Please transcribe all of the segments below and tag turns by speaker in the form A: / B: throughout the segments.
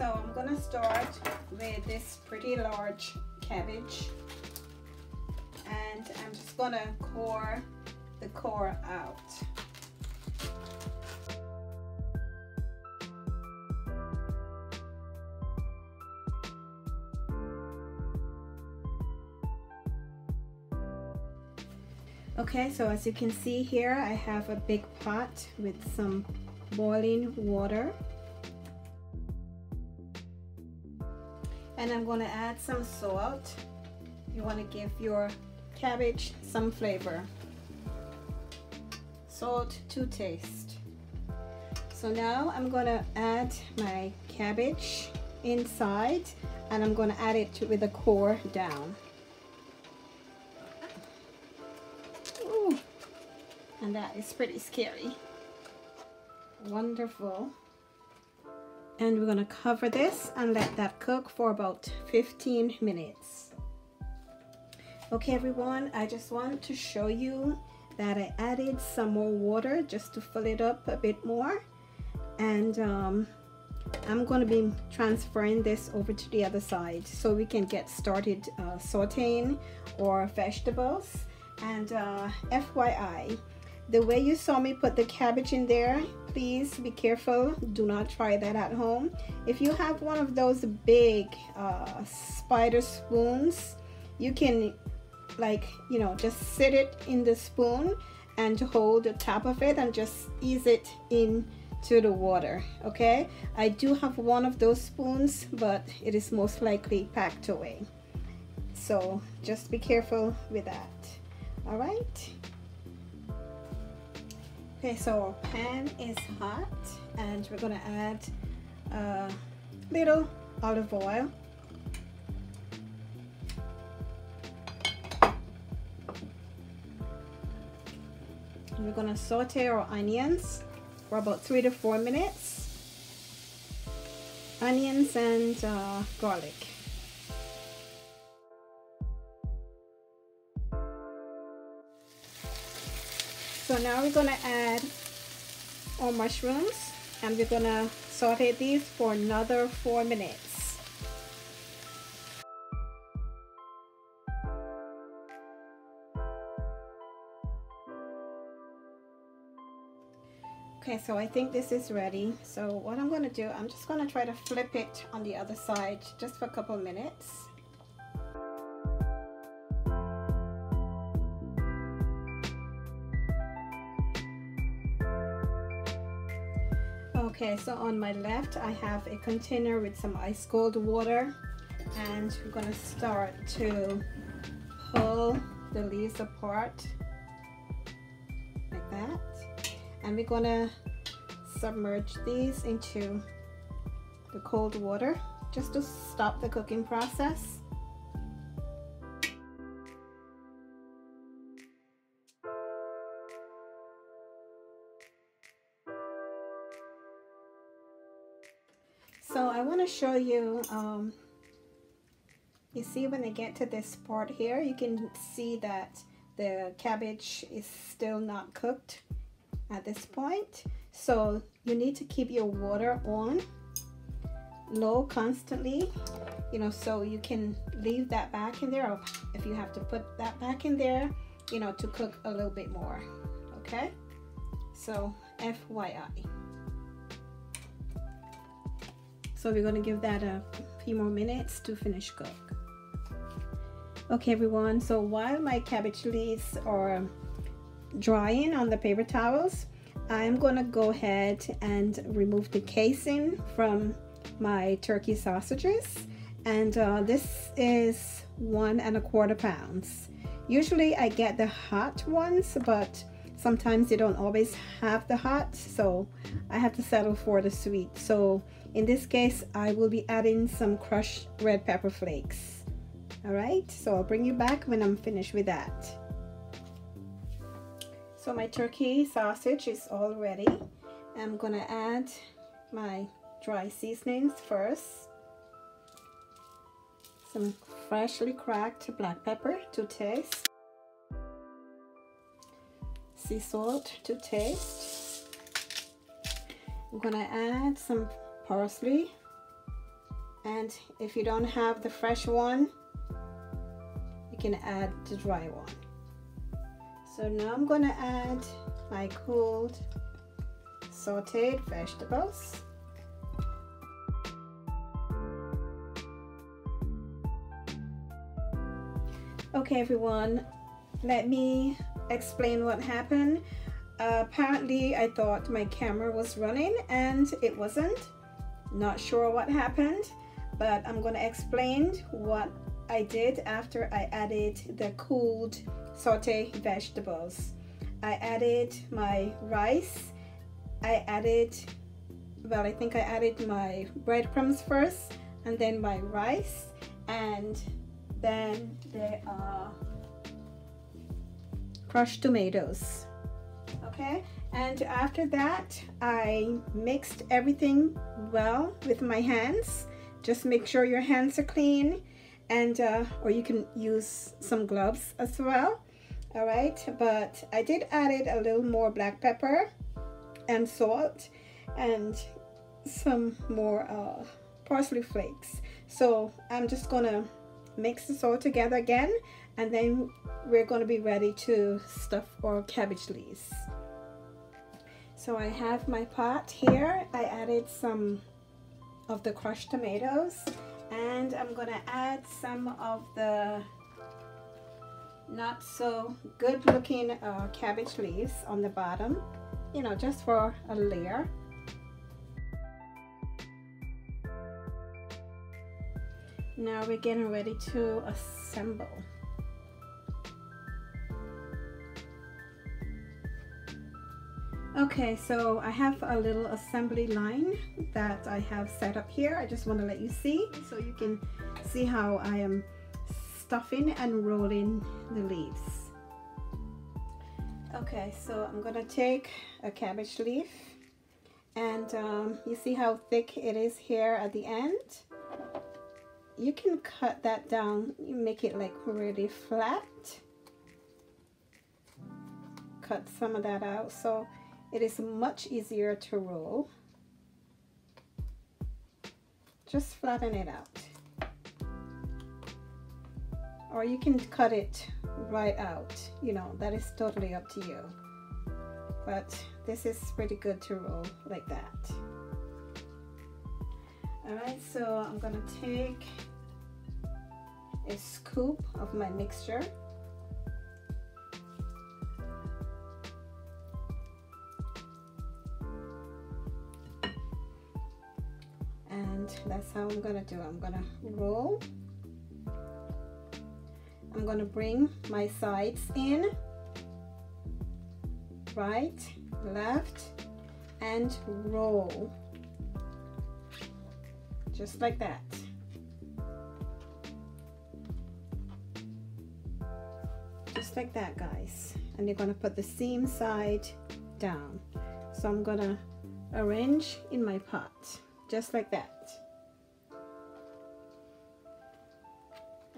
A: So I'm gonna start with this pretty large cabbage, and I'm just gonna core the core out. Okay, so as you can see here, I have a big pot with some boiling water, and I'm going to add some salt. You want to give your cabbage some flavor. Salt to taste. So now I'm going to add my cabbage inside, and I'm going to add it with the core down. Ooh, and that is pretty scary. Wonderful. And we're going to cover this and let that cook for about 15 minutes. Okay everyone, I just want to show you that I added some more water just to fill it up a bit more, and I'm going to be transferring this over to the other side so we can get started sauteing our vegetables. And FYI, the way you saw me put the cabbage in there, please be careful. Do not try that at home. If you have one of those big spider spoons, you can, like, you know, just sit it in the spoon and hold the top of it and just ease it into the water. Okay, I do have one of those spoons, but it is most likely packed away, so just be careful with that. All right. Okay, so our pan is hot, and we're gonna add a little olive oil. And we're gonna saute our onions for about 3 to 4 minutes. Onions and garlic. So now we're gonna add our mushrooms, and we're gonna saute these for another 4 minutes. Okay, so I think this is ready. So what I'm gonna do, I'm just gonna try to flip it on the other side just for a couple minutes. Okay, so on my left I have a container with some ice cold water, and we're going to start to pull the leaves apart like that, and we're going to submerge these into the cold water just to stop the cooking process. So I want to show you, you see when they get to this part here, you can see that the cabbage is still not cooked at this point. So you need to keep your water on low constantly, you know, so you can leave that back in there, or if you have to put that back in there, you know, to cook a little bit more. Okay, so FYI. So we're going to give that a few more minutes to finish cook. Okay everyone, so while my cabbage leaves are drying on the paper towels, I'm going to go ahead and remove the casing from my turkey sausages. And this is 1 1/4 pounds. Usually I get the hot ones, but sometimes they don't always have the hot, so I have to settle for the sweet. So in this case, I will be adding some crushed red pepper flakes. All right, so I'll bring you back when I'm finished with that. So my turkey sausage is all ready. I'm gonna add my dry seasonings first. Some freshly cracked black pepper to taste. Sea salt to taste. I'm gonna add some parsley And if you don't have the fresh one, you can add the dry one. So now I'm gonna add my cooled sauteed vegetables. Okay everyone, let me explain what happened. Apparently I thought my camera was running and it wasn't. Not sure what happened, but I'm going to explain what I did after I added the cooled sauteed vegetables. I added my rice. I think I added my breadcrumbs first, and then my rice, and then there are crushed tomatoes. Okay, and after that I mixed everything well with my hands. Just make sure your hands are clean, and or you can use some gloves as well. All right, but I did added a little more black pepper and salt and some more parsley flakes. So I'm just gonna mix this all together again, and then we're going to be ready to stuff our cabbage leaves. So I have my pot here. I added some of the crushed tomatoes, and I'm going to add some of the not so good looking cabbage leaves on the bottom, you know, just for a layer. Now we're getting ready to assemble. Okay, so I have a little assembly line that I have set up here. I just want to let you see, so you can see how I am stuffing and rolling the leaves. Okay, so I'm gonna take a cabbage leaf, and you see how thick it is here at the end. You can cut that down, you make it like really flat. Cut some of that out so it is much easier to roll. Just flatten it out. Or you can cut it right out, you know, that is totally up to you. But this is pretty good to roll like that. Alright, so I'm gonna take a scoop of my mixture. And that's how I'm gonna do it. I'm gonna roll. I'm gonna bring my sides in, right, left, and roll. Just like that. Just like that, guys. And you're gonna put the seam side down. So I'm gonna arrange in my pot, just like that.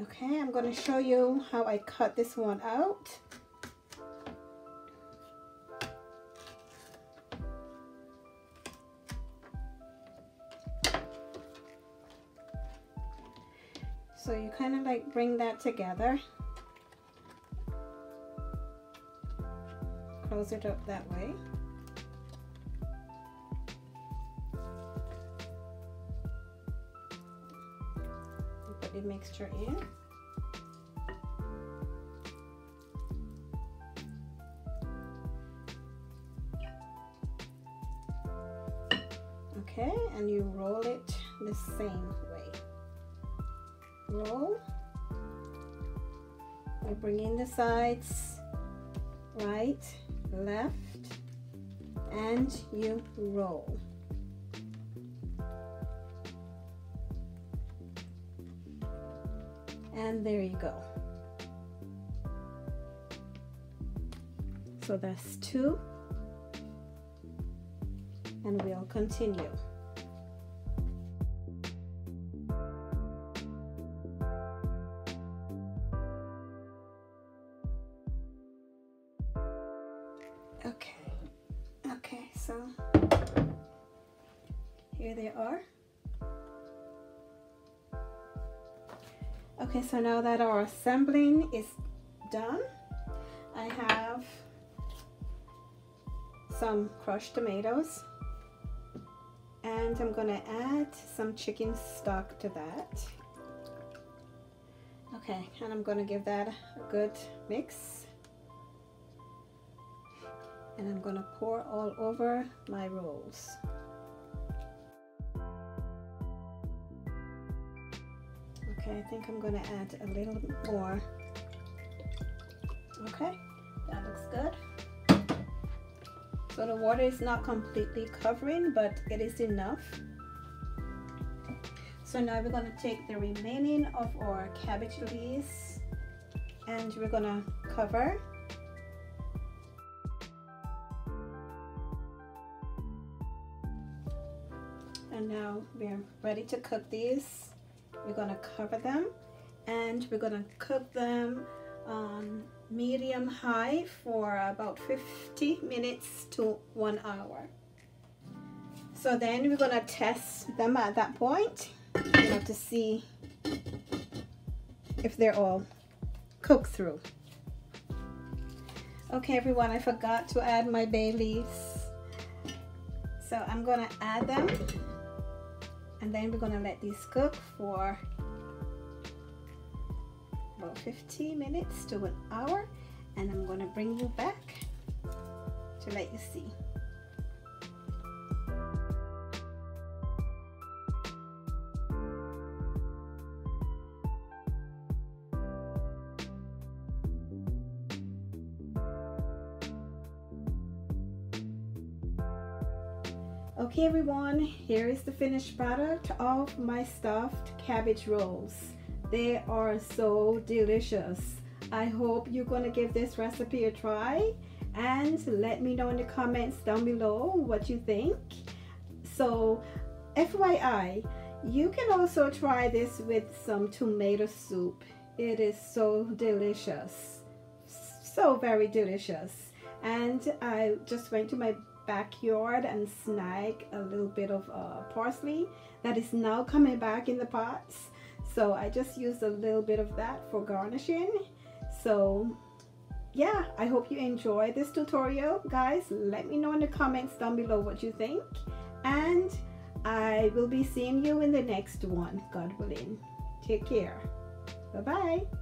A: Okay, I'm gonna show you how I cut this one out. So you kind of like bring that together, close it up that way. Put the mixture in. Okay, and you roll it the same way. Roll. You bring in the sides, right, left, and you roll. And there you go. So that's 2, and we'll continue. Okay, so here they are. Okay, so now that our assembling is done, I have some crushed tomatoes, and I'm gonna add some chicken stock to that. Okay, and I'm gonna give that a good mix, and I'm gonna pour all over my rolls. Okay, I think I'm gonna add a little more. Okay, that looks good. So the water is not completely covering, but it is enough. So now we're going to take the remaining of our cabbage leaves and we're going to cover. And now we're ready to cook these. We're going to cover them and we're going to cook them on medium high for about 50 minutes to 1 hour. So then we're going to test them at that point, you know, to see if they're all cooked through. Okay everyone, I forgot to add my bay leaves, so I'm going to add them, and then we're going to let these cook for about 50 minutes to 1 hour, and I'm going to bring you back to let you see. Okay everyone, here is the finished product of my stuffed cabbage rolls. They are so delicious. I hope you're going to give this recipe a try and let me know in the comments down below what you think. So FYI, you can also try this with some tomato soup. It is so delicious, so very delicious. And I just went to my backyard and snag a little bit of parsley that is now coming back in the pots, so I just used a little bit of that for garnishing. So yeah, I hope you enjoy this tutorial, guys. Let me know in the comments down below what you think, and I will be seeing you in the next one, God willing. Take care. Bye bye.